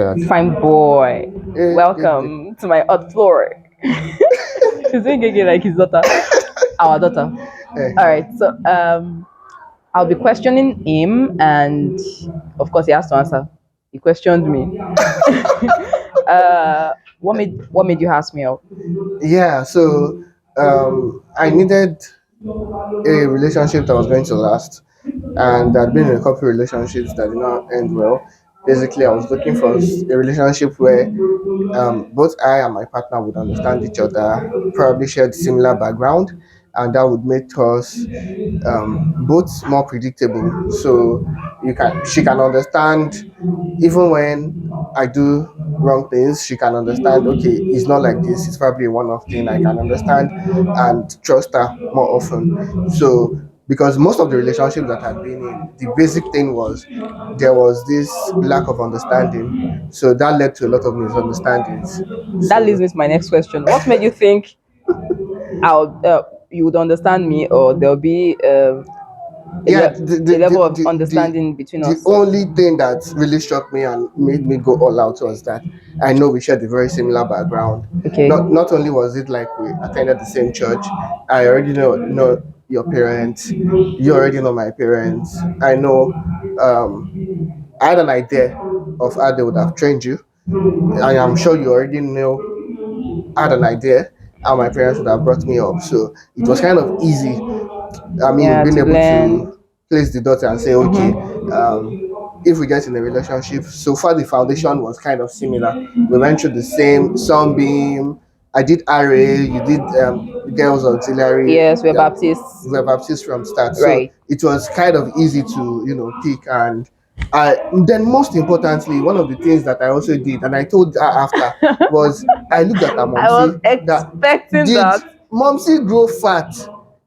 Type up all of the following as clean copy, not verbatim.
Fine boy. Eh, eh, eh, Welcome to my hot floor. He's doing gege like his daughter. Our daughter. eh. Alright, so I'll be questioning him and of course he has to answer. He questioned me. What made you ask me out? Yeah, so I needed a relationship that was going to last, and I'd been in a couple of relationships that did not end well. Basically, I was looking for a relationship where both I and my partner would understand each other, probably shared similar background, and that would make us both more predictable. So she can understand even when I do wrong things, she can understand, okay, it's not like this, it's probably a one off thing. I can understand and trust her more often. So, because most of the relationships that I've been in, the basic thing was there was this lack of understanding. So that led to a lot of misunderstandings. That leads So, me to my next question. What made you think I'll you would understand me or there'll be yeah, a level of understanding between the us? only thing that really struck me and made me go all out was that I know we shared a very similar background. Okay. Not only was it like we attended the same church, I already know your parents, you already know my parents. I know I had an idea of how they would have trained you. I am sure you already know had an idea how my parents would have brought me up. So it was kind of easy. I mean, Yeah, being to able to learn. place the dot and say, okay, um, if we get in a relationship, so far the foundation was kind of similar. We went through the same sunbeam. I did RA, you did girls auxiliary. Yes, we're Yeah, Baptists. we were Baptist from start, so Right. it was kind of easy to pick. And I then most importantly, one of the things that I also did, and I told her after, was I looked at her I was momsy that expecting did that momsy grow fat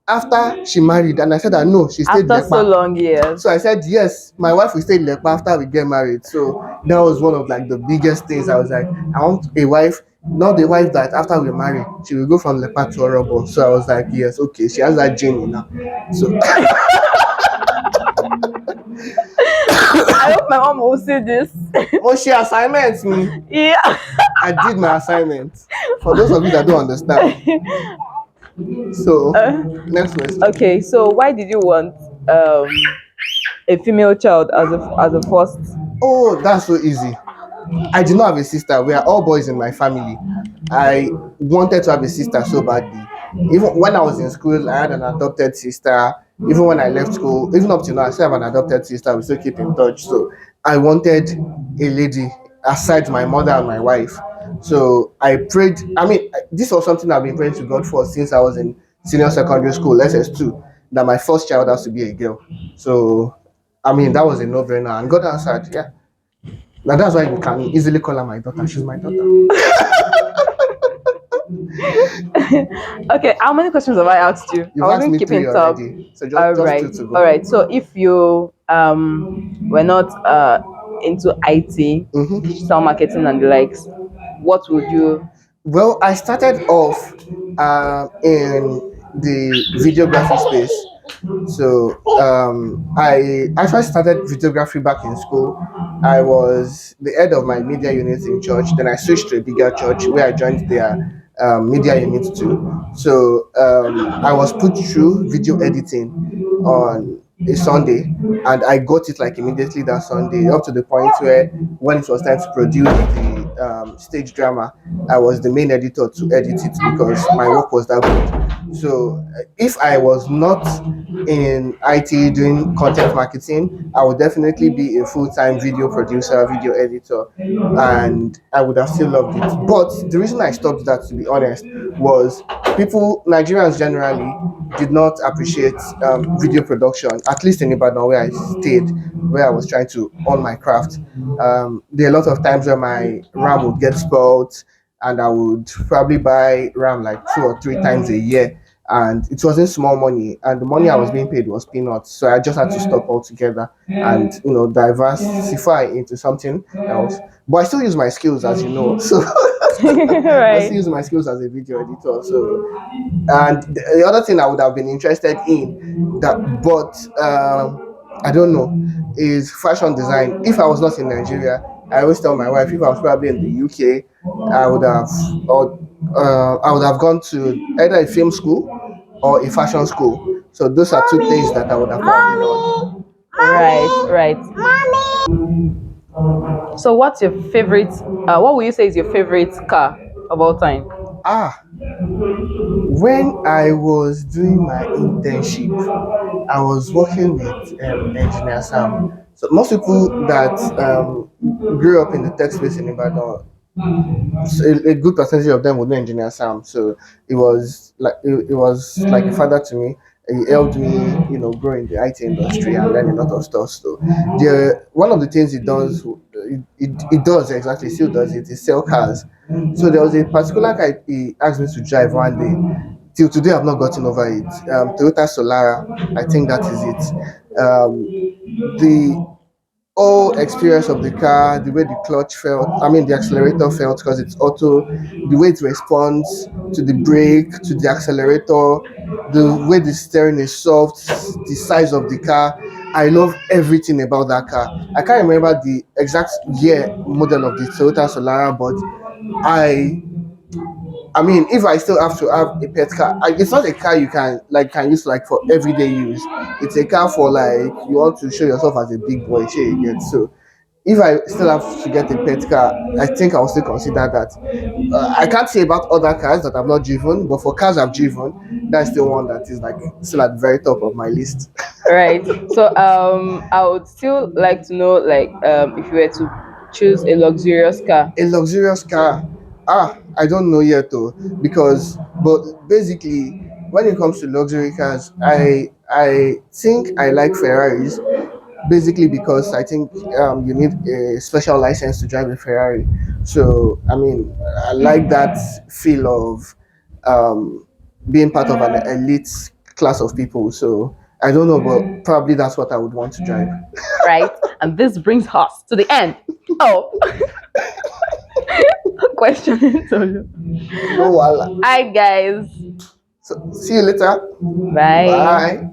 after she married, and I said that no, she stayed after so lepa. long years. So I said yes, my wife will stay lepa after we get married. So that was one of like the biggest things. I was like, I want a wife, not the wife that after we marry she will go from lepa to orobo. So I was like, yes, okay, she has that gene now. So I hope my mom will see this. oh, she assignments me. Yeah. I did my assignment. For those of you that don't understand. So next question. Okay, so why did you want a female child as a first? Oh, that's so easy. I did not have a sister. We are all boys in my family. I wanted to have a sister so badly. Even when I was in school, I had an adopted sister. Even when I left school, even up to now, I still have an adopted sister. We still keep in touch. So I wanted a lady aside my mother and my wife. So I prayed. I mean, this was something I've been praying to God for since I was in senior secondary school, SS2, that my first child has to be a girl. So, I mean, that was a no brainer. And God answered, yeah. Now that's why you can easily call her my daughter. She's my daughter. Okay, how many questions have I asked you? I You've asked wasn't me three keeping tab. already, so All just right, two to all go. right. So if you were not into IT, Hmm. digital marketing and the likes, what would you? Well, I started off in the videography space. So I actually started videography back in school. I was the head of my media unit in church. Then I switched to a bigger church where I joined their media unit too. So I was put through video editing on a Sunday, and I got it like immediately that Sunday, up to the point where when it was time to produce the stage drama, I was the main editor to edit it because my work was that good. So if I was not in IT doing content marketing, I would definitely be a full time video producer, video editor, and I would have still loved it. But the reason I stopped that, to be honest, was Nigerians generally, did not appreciate video production, at least in Ibadan where I stayed, where I was trying to own my craft. There are a lot of times where my RAM would get spoiled, and I would probably buy RAM like 2 or 3 times a year, and it wasn't small money, and the money I was being paid was peanuts. So I just had to stop altogether and diversify into something else. But I still use my skills, as you know. So I Right. still use my skills as a video editor. So and the other thing I would have been interested in that, but I don't know, is fashion design. If I was not in Nigeria, I always tell my wife if I was probably in the UK, I would have or I would have gone to either a film school or a fashion school. So those are two things that I would have probably done. Right, right. So, what's your favorite? What would you say is your favorite car of all time? Ah, when I was doing my internship, I was working with Engineer Sam. So most people that grew up in the tech space in Ibadan, so a good percentage of them would know Engineer Sam. So it was like a father to me. He helped me, grow in the IT industry and learn a lot of stuff. So one of the things he does, it does exactly, still does it, is sell cars. So there was a particular car he asked me to drive one day. Till today, I've not gotten over it. Toyota Solara, I think that is it. The whole experience of the car, the way the clutch felt, I mean, the accelerator felt because it's auto, the way it responds to the brake, to the accelerator, the way the steering is soft, the size of the car. I love everything about that car. I can't remember the exact year model of the Toyota Solara, but I I mean, if I still have to have a pet car, it's not a car you can use like for everyday use. It's a car for like you want to show yourself as a big boy. Sure, you get so. If I still have to get a pet car, I think I'll still consider that. I can't say about other cars that I've not driven, but for cars I've driven, that's the one that is like still at the very top of my list. Right. So, I would still like to know, like, if you were to choose a luxurious car. A luxurious car, I don't know yet though, because but basically when it comes to luxury cars, I think I like Ferraris basically because I think you need a special license to drive a Ferrari. So I mean, I like that feel of um, being part of an elite class of people. So I don't know, but probably that's what I would want to drive. Right. And this brings us to the end. Oh, questioning Tolu. No, wala. Hi, guys. So see you later. Bye. Bye.